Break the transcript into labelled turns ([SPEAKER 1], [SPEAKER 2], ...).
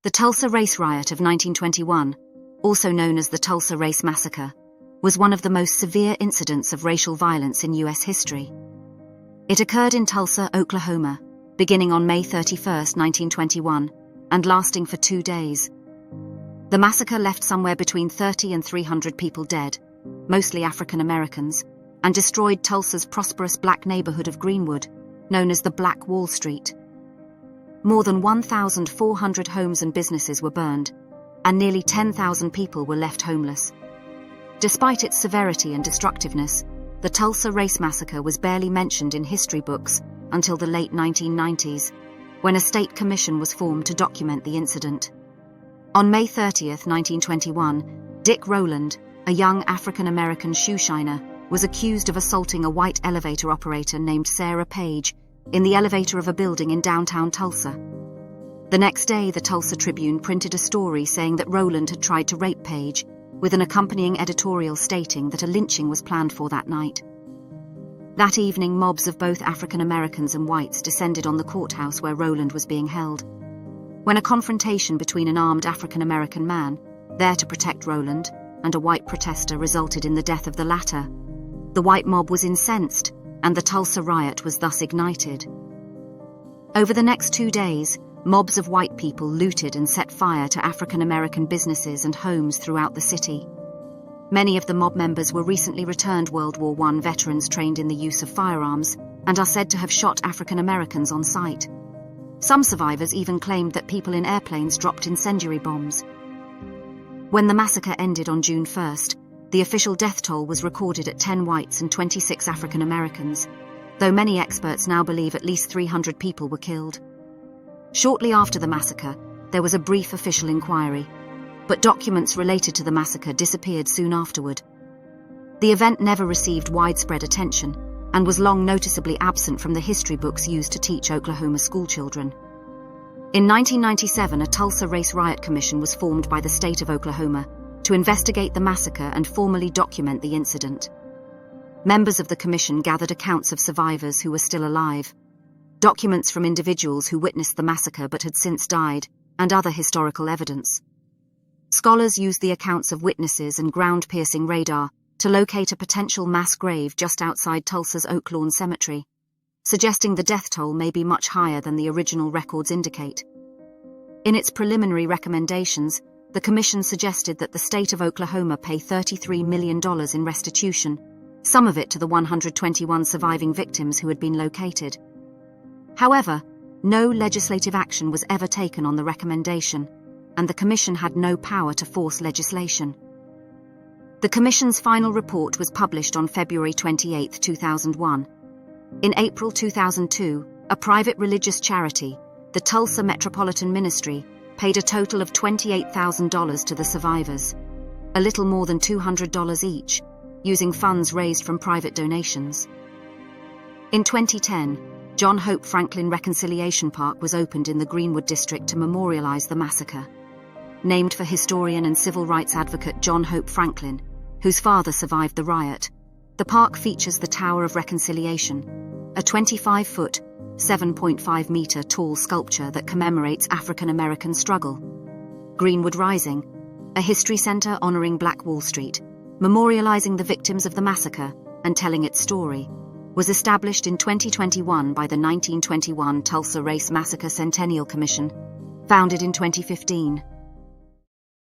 [SPEAKER 1] The Tulsa Race Riot of 1921, also known as the Tulsa Race Massacre, was one of the most severe incidents of racial violence in U.S. history. It occurred in Tulsa, Oklahoma, beginning on May 31, 1921, and lasting for 2 days. The massacre left somewhere between 30 and 300 people dead, mostly African Americans, and destroyed Tulsa's prosperous black neighborhood of Greenwood, known as the Black Wall Street. More than 1,400 homes and businesses were burned, and nearly 10,000 people were left homeless. Despite its severity and destructiveness, the Tulsa Race Massacre was barely mentioned in history books until the late 1990s, when a state commission was formed to document the incident. On May 30, 1921, Dick Rowland, a young African-American shoeshiner, was accused of assaulting a white elevator operator named Sarah Page in the elevator of a building in downtown Tulsa. The next day, the Tulsa Tribune printed a story saying that Rowland had tried to rape Page, with an accompanying editorial stating that a lynching was planned for that night. That evening, mobs of both African Americans and whites descended on the courthouse where Rowland was being held. When a confrontation between an armed African American man, there to protect Rowland, and a white protester resulted in the death of the latter, the white mob was incensed, and the Tulsa riot was thus ignited. Over the next 2 days, mobs of white people looted and set fire to African American businesses and homes throughout the city. Many of the mob members were recently returned World War I veterans trained in the use of firearms and are said to have shot African Americans on sight. Some survivors even claimed that people in airplanes dropped incendiary bombs. When the massacre ended on June 1st, the official death toll was recorded at 10 whites and 26 African Americans, though many experts now believe at least 300 people were killed. Shortly after the massacre, there was a brief official inquiry, but documents related to the massacre disappeared soon afterward. The event never received widespread attention and was long noticeably absent from the history books used to teach Oklahoma schoolchildren. In 1997, a Tulsa Race Riot Commission was formed by the state of Oklahoma to investigate the massacre and formally document the incident. Members of the commission gathered accounts of survivors who were still alive, documents from individuals who witnessed the massacre but had since died, and other historical evidence. Scholars used the accounts of witnesses and ground-piercing radar to locate a potential mass grave just outside Tulsa's Oak Lawn Cemetery, suggesting the death toll may be much higher than the original records indicate. In its preliminary recommendations, the commission suggested that the state of Oklahoma pay $33 million in restitution, some of it to the 121 surviving victims who had been located. However, no legislative action was ever taken on the recommendation, and the commission had no power to force legislation. The commission's final report was published on February 28, 2001. In April 2002, a private religious charity, the Tulsa Metropolitan Ministry, paid a total of $28,000 to the survivors, a little more than $200 each, using funds raised from private donations. In 2010, John Hope Franklin Reconciliation Park was opened in the Greenwood district to memorialize the massacre. Named for historian and civil rights advocate John Hope Franklin, whose father survived the riot, the park features the Tower of Reconciliation, a 25-foot, 7.5-meter tall sculpture that commemorates African American struggle. Greenwood Rising, a history center honoring Black Wall Street, memorializing the victims of the massacre and telling its story, was established in 2021 by the 1921 Tulsa Race Massacre Centennial Commission, founded in 2015.